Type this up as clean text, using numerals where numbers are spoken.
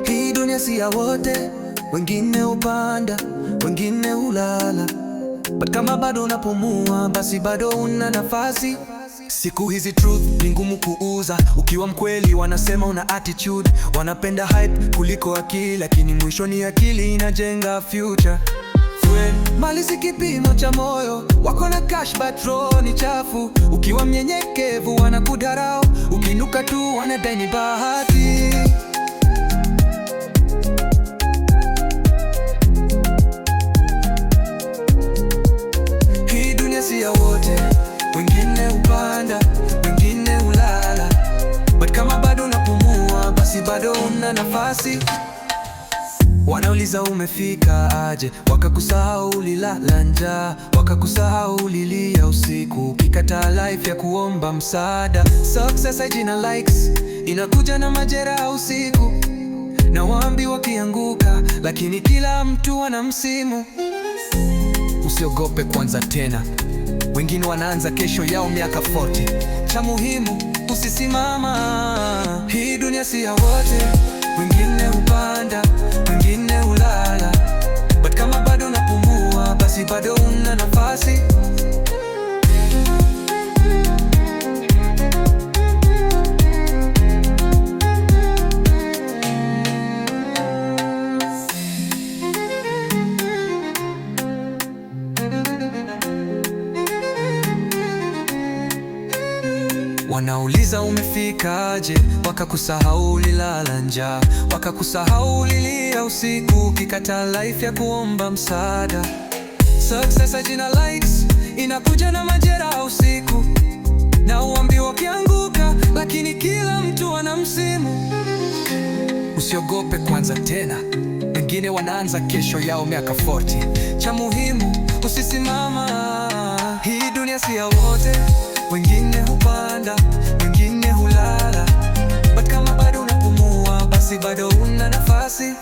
Hii dunia si ya wote, wengine hupanda, wengine hulala. But kama bado unapumua, basi bado una nafasi. Siku hizi truth ni ngumu kuuza. Ukiwa mkweli wanasema una attitude. Wanapenda hype kuliko akili, lakini mwisho ni akili inajenga future. Mali si kipimo cha moyo, wako na cash but roho ni chafu. Ukiwa mnyenyekevu wanakudharau, ukinuka tu wanadai ni bahati. Hii dunia si ya wote, wengine hupanda, wengine hulala. But kama bado unapumua, basi bado una nafasi. Wanauliza umefika aje, wakakusahau ulilala njaa, wakakusahau ulilia usiku, ukikataa life ya kuomba msaada. Success haina likes, inakuja na majeraha usiku, na waambi wakianguka, lakini kila mtu ana msimu. Usiogope kuanza tena, wengine wanaanza kesho yao miaka 40. Cha muhimu usisimama. Hii dunia si ya wote, wengine hupanda, wengine hulala. But kama bado unapumua, basi bado una nafasi. Wanauliza umefika aje, wakakusahau ulilala njaa, wakakusahau ulilia usiku, ukikataa life ya kuomba msaada. Success haina likes, inakuja na majeraha usiku, na uambi wakianguka, lakini kila mtu ana msimu. Usiogope kuanza tena, wengine wanaanza kesho yao miaka 40. Cha muhimu usisimama. Hii dunia si ya wote, wengine hupanda, wengine hulala. But kama bado unapumua, basi bado una nafasi.